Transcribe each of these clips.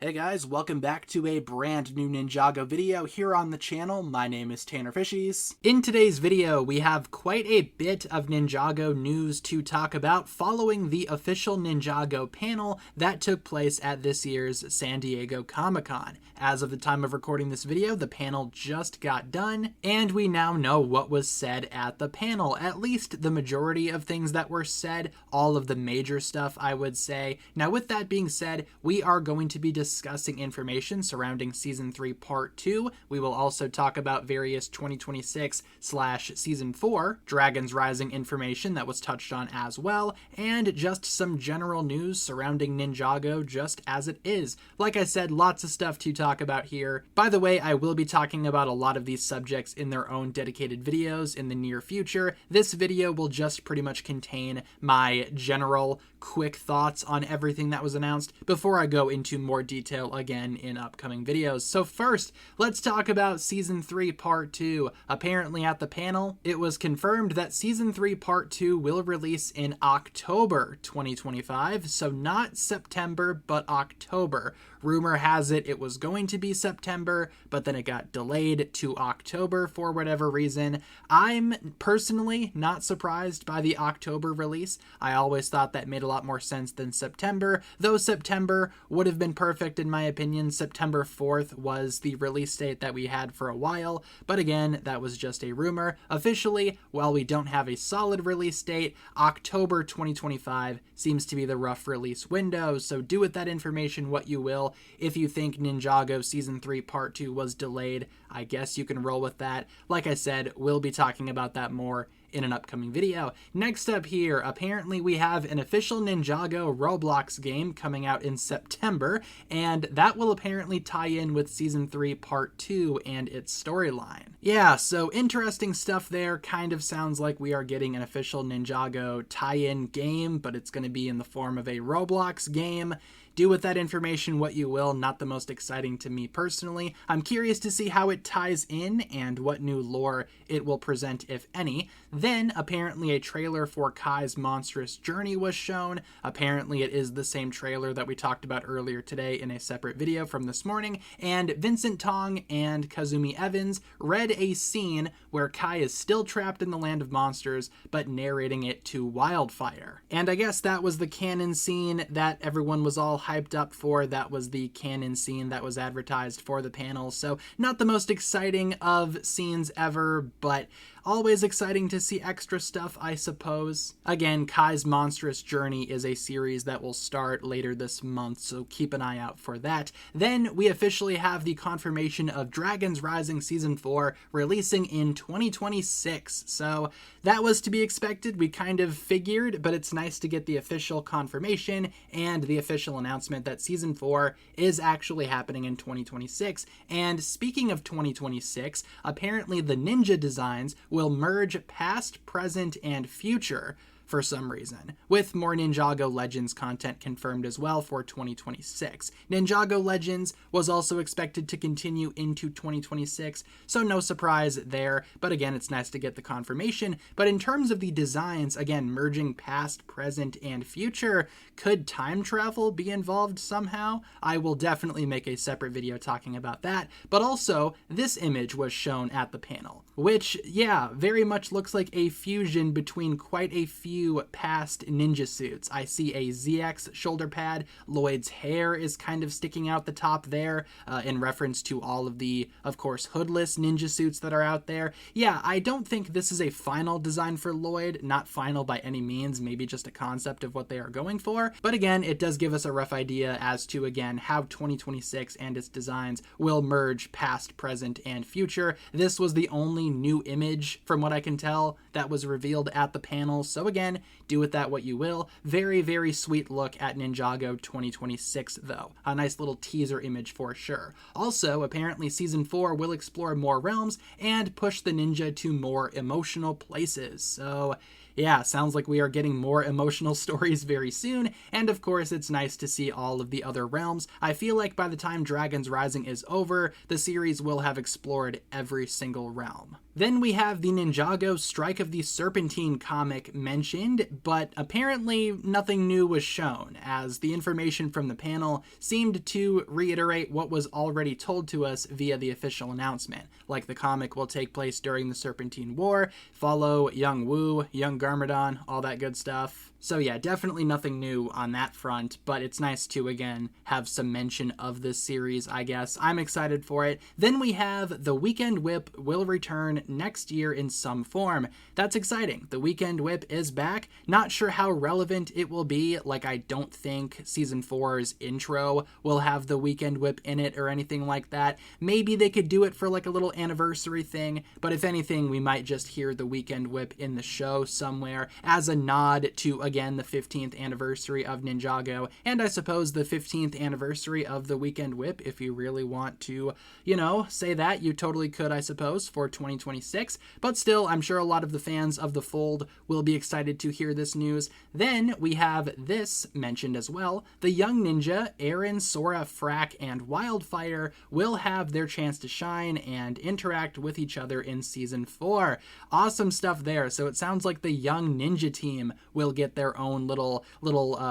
Hey guys, welcome back to a brand new Ninjago video here on the channel. My name is TannerFishies. In today's video, we have quite a bit of Ninjago news to talk about following the official Ninjago panel that took place at this year's San Diego Comic-Con. As of the time of recording this video, the panel just got done, and we now know what was said at the panel. At least the majority of things that were said, all of the major stuff, I would say. Now, with that being said, we are going to be discussing information surrounding Season 3 Part 2. We will also talk about various 2026/Season 4 Dragons Rising information that was touched on as well, and just some general news surrounding Ninjago just as it is. Like I said, lots of stuff to talk about here. By the way, I will be talking about a lot of these subjects in their own dedicated videos in the near future. This video will just pretty much contain my general quick thoughts on everything that was announced before I go into more detail again in upcoming videos. So first, let's talk about Season 3 Part 2. Apparently at the panel, it was confirmed that Season 3 Part 2 will release in October 2025, so not September, but October. Rumor has it was going to be September, but then it got delayed to October for whatever reason. I'm personally not surprised by the October release. I always thought that made a lot more sense than September, though September would have been perfect in my opinion. September 4th was the release date that we had for a while, but again, that was just a rumor. Officially, while we don't have a solid release date, October 2025 seems to be the rough release window, so do with that information what you will. If you think Ninjago Season 3 Part 2 was delayed, I guess you can roll with that. Like I said, we'll be talking about that more in an upcoming video. Next up here, apparently we have an official Ninjago Roblox game coming out in September, and that will apparently tie in with Season 3 Part 2 and its storyline. Yeah, so interesting stuff there. Kind of sounds like we are getting an official Ninjago tie-in game, but it's going to be in the form of a Roblox game. Do with that information what you will. Not the most exciting to me personally. I'm curious to see how it ties in and what new lore it will present, if any. Then, apparently a trailer for Kai's monstrous journey was shown. Apparently it is the same trailer that we talked about earlier today in a separate video from this morning, and Vincent Tong and Kazumi Evans read a scene where Kai is still trapped in the land of monsters, but narrating it to Wildfire. And I guess that was the canon scene that everyone was all hyped up for. That was the canon scene that was advertised for the panel, so not the most exciting of scenes ever, but always exciting to see extra stuff, I suppose. Again, Kai's Monstrous Journey is a series that will start later this month, so keep an eye out for that. Then we officially have the confirmation of Dragons Rising Season 4 releasing in 2026. So that was to be expected. We kind of figured, but it's nice to get the official confirmation and the official announcement that Season 4 is actually happening in 2026. And speaking of 2026, apparently the ninja designs will merge past, present, and future for some reason, with more Ninjago Legends content confirmed as well for 2026. Ninjago Legends was also expected to continue into 2026, so no surprise there, but again, it's nice to get the confirmation. But in terms of the designs, again, merging past, present, and future, could time travel be involved somehow? I will definitely make a separate video talking about that, but also, this image was shown at the panel, which, yeah, very much looks like a fusion between quite a few past ninja suits. I see a ZX shoulder pad. Lloyd's hair is kind of sticking out the top there in reference to all of the, of course, hoodless ninja suits that are out there. Yeah, I don't think this is a final design for Lloyd. Not final by any means, maybe just a concept of what they are going for. But again, it does give us a rough idea as to, again, how 2026 and its designs will merge past, present, and future. This was the only new image, from what I can tell, that was revealed at the panel. So again, do with that what you will. Very, very sweet look at Ninjago 2026, though. A nice little teaser image for sure. Also, apparently Season 4 will explore more realms and push the ninja to more emotional places. So yeah, sounds like we are getting more emotional stories very soon, and of course it's nice to see all of the other realms. I feel like by the time Dragons Rising is over, the series will have explored every single realm. Then we have the Ninjago Strike of the Serpentine comic mentioned mentioned, but apparently nothing new was shown, as the information from the panel seemed to reiterate what was already told to us via the official announcement. Like the comic will take place during the Serpentine War, follow young Wu, young Garmadon, all that good stuff. So yeah, definitely nothing new on that front, but it's nice to, again, have some mention of this series, I guess. I'm excited for it. Then we have The Weekend Whip will return next year in some form. That's exciting. The Weekend Whip is back. Not sure how relevant it will be. Like, I don't think Season 4's intro will have The Weekend Whip in it or anything like that. Maybe they could do it for like a little anniversary thing, but if anything, we might just hear The Weekend Whip in the show somewhere as a nod to, again, the 15th anniversary of Ninjago, and I suppose the 15th anniversary of the Weekend Whip, if you really want to, you know, say that, you totally could, I suppose, for 2026, but still, I'm sure a lot of the fans of the fold will be excited to hear this news. Then we have this mentioned as well. The young ninja, Aaron, Sora, Frack, and Wildfire will have their chance to shine and interact with each other in Season 4. Awesome stuff there. So it sounds like the young ninja team will get their own little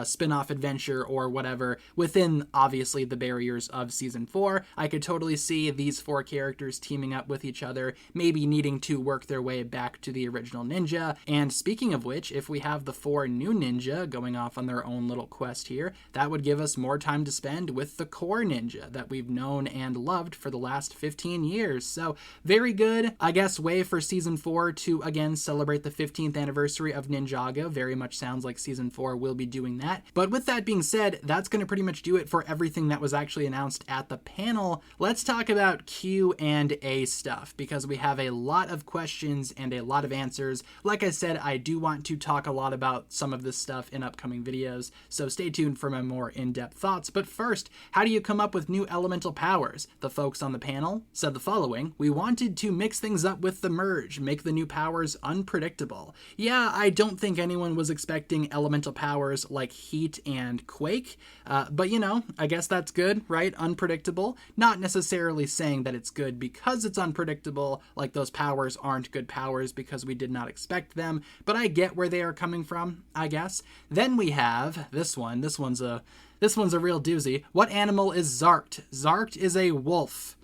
spin-off adventure or whatever within, obviously, the barriers of Season 4. I could totally see these 4 characters teaming up with each other, maybe needing to work their way back to the original ninja. And speaking of which, if we have the 4 new ninja going off on their own little quest here, that would give us more time to spend with the core ninja that we've known and loved for the last 15 years. So very good, I guess, way for Season 4 to, again, celebrate the 15th anniversary of Ninjago. Very much sounds like Season 4 will be doing that. But with that being said, that's going to pretty much do it for everything that was actually announced at the panel. Let's talk about Q&A stuff, because we have a lot of questions and a lot of answers. Like I said, I do want to talk a lot about some of this stuff in upcoming videos, so stay tuned for my more in-depth thoughts. But first, how do you come up with new elemental powers? The folks on the panel said the following: we wanted to mix things up with the merge, make the new powers unpredictable. Yeah, I don't think anyone was expecting elemental powers like heat and quake, but you know, I guess that's good, right? Unpredictable. Not necessarily saying that it's good because it's unpredictable, like those powers aren't good powers because we did not expect them, but I get where they are coming from, I guess. Then we have this one. This one's a real doozy. What animal is Zarkt? Zarkt is a wolf.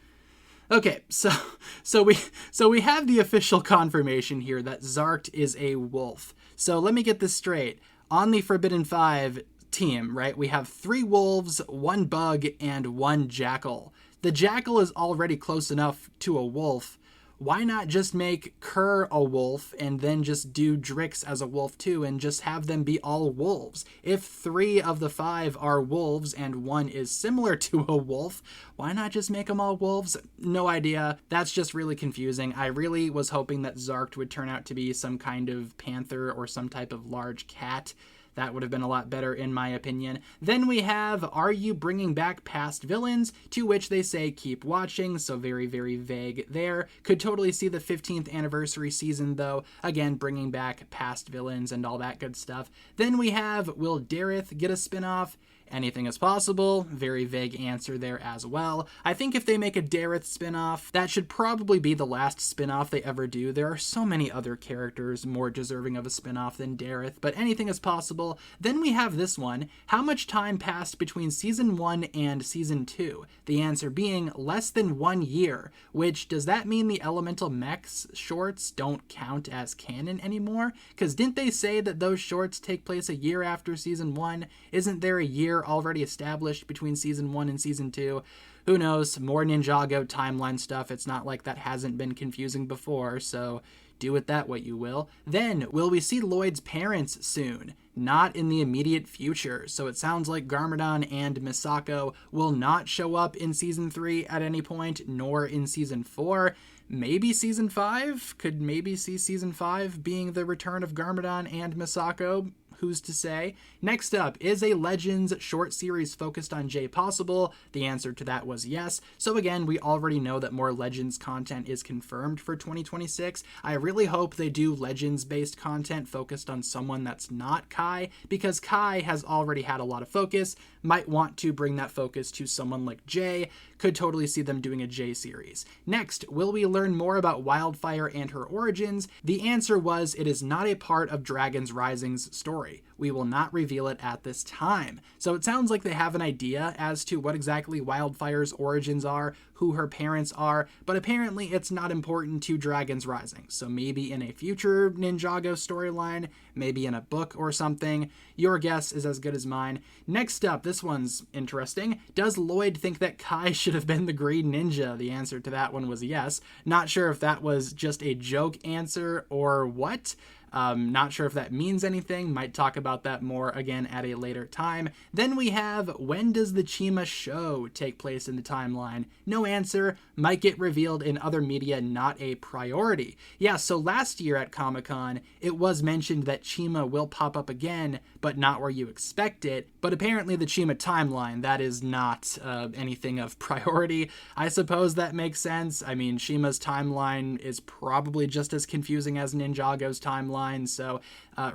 Okay, so we have the official confirmation here that Zarkt is a wolf. So let me get this straight. On the Forbidden 5 team, right, we have 3 wolves, 1 bug, and 1 jackal. The jackal is already close enough to a wolf. Why not just make Kerr a wolf and then just do Drix as a wolf too and just have them be all wolves? If 3 of the 5 are wolves and 1 is similar to a wolf, why not just make them all wolves? No idea. That's just really confusing. I really was hoping that Zarkt would turn out to be some kind of panther or some type of large cat. That would have been a lot better, in my opinion. Then we have, are you bringing back past villains? To which they say, keep watching, so very, very vague there. Could totally see the 15th anniversary season, though. Again, bringing back past villains and all that good stuff. Then we have, will Dareth get a spinoff? Anything is possible. Very vague answer there as well. I think if they make a Dareth spinoff, that should probably be the last spinoff they ever do. There are so many other characters more deserving of a spinoff than Dareth, but anything is possible. Then we have this one. How much time passed between Season 1 and Season 2? The answer being less than 1 year, which, does that mean the Elemental Mechs shorts don't count as canon anymore? Because didn't they say that those shorts take place a year after Season 1? Isn't there a year already established between Season 1 and Season 2? Who knows? More Ninjago timeline stuff. It's not like that hasn't been confusing before, so do with that what you will. Then, will we see Lloyd's parents soon? Not in the immediate future, so it sounds like Garmadon and Misako will not show up in Season 3 at any point, nor in Season 4. Maybe Season 5? Could maybe see Season 5 being the return of Garmadon and Misako? who's to say? Next up, is a Legends short series focused on Jay possible? The answer to that was yes. So again, we already know that more Legends content is confirmed for 2026. I really hope they do Legends-based content focused on someone that's not Kai, because Kai has already had a lot of focus, might want to bring that focus to someone like Jay, could totally see them doing a Jay series. Next, will we learn more about Wildfire and her origins? The answer was it is not a part of Dragon's Rising's story. We will not reveal it at this time. So it sounds like they have an idea as to what exactly Wildfire's origins are, who her parents are, but apparently it's not important to Dragon's Rising. So maybe in a future Ninjago storyline, maybe in a book or something. Your guess is as good as mine. Next up, this one's interesting. Does Lloyd think that Kai should have been the Green Ninja? The answer to that one was yes. Not sure if that was just a joke answer or what. Not sure if that means anything. Might talk about that more again at a later time. Then we have, when does the Chima show take place in the timeline? No answer. Might get revealed in other media, not a priority. Yeah, so last year at Comic-Con, it was mentioned that Chima will pop up again, but not where you expect it. But apparently the Chima timeline, that is not anything of priority. I suppose that makes sense. I mean, Chima's timeline is probably just as confusing as Ninjago's timeline. So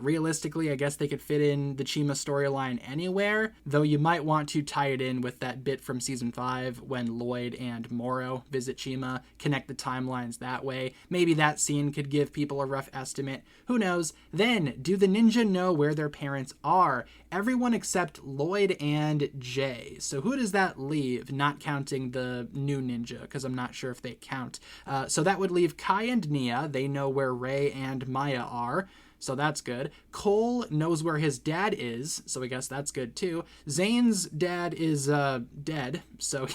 realistically, I guess they could fit in the Chima storyline anywhere, though you might want to tie it in with that bit from season 5 when Lloyd and Moro visit Chima, connect the timelines that way. Maybe that scene could give people a rough estimate. Who knows? Then, do the ninja know where their parents are? Everyone except Lloyd and Jay. So who does that leave, not counting the new ninja, because I'm not sure if they count. So that would leave Kai and Nia. They know where Ray and Maya are, so that's good. Cole knows where his dad is, so I guess that's good too. Zane's dad is dead, so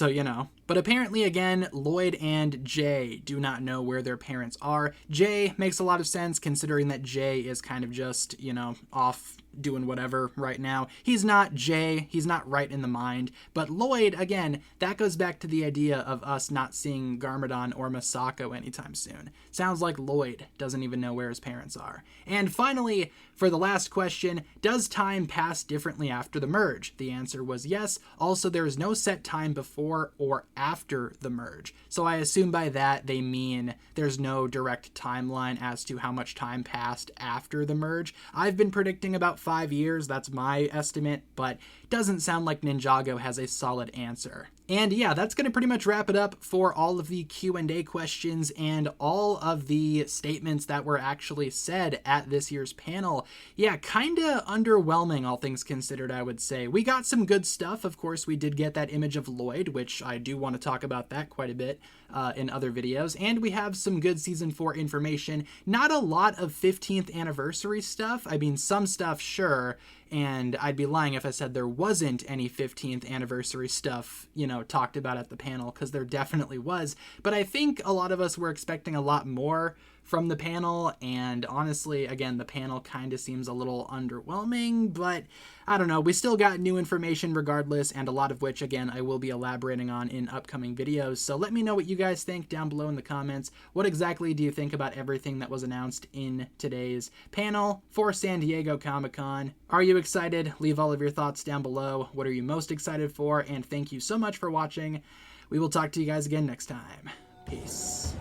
you know. But apparently, again, Lloyd and Jay do not know where their parents are. Jay makes a lot of sense considering that Jay is kind of just, you know, off doing whatever right now. He's not Jay, he's not right in the mind. But Lloyd, again, that goes back to the idea of us not seeing Garmadon or Masako anytime soon. Sounds like Lloyd doesn't even know where his parents are. And finally, for the last question, does time pass differently after the merge? The answer was yes. Also, there is no set time before or after the merge. So I assume by that they mean there's no direct timeline as to how much time passed after the merge. I've been predicting about 5 years, that's my estimate, but doesn't sound like Ninjago has a solid answer. And yeah, that's going to pretty much wrap it up for all of the Q&A questions and all of the statements that were actually said at this year's panel. Yeah, kind of underwhelming, all things considered, I would say. We got some good stuff. Of course, we did get that image of Lloyd, which I do want to talk about that quite a bit in other videos. And we have some good Season 4 information. Not a lot of 15th anniversary stuff. I mean, some stuff, sure. And I'd be lying if I said there wasn't any 15th anniversary stuff, you know, talked about at the panel, because there definitely was. But I think a lot of us were expecting a lot more from the panel, and honestly, again, the panel kind of seems a little underwhelming, but I don't know, we still got new information regardless, and a lot of which, again, I will be elaborating on in upcoming videos. So let me know what you guys think down below in the comments. What exactly do you think about everything that was announced in today's panel for San Diego Comic-Con? Are you excited? Leave all of your thoughts down below. What are you most excited for? And thank you so much for watching. We will talk to you guys again next time. Peace.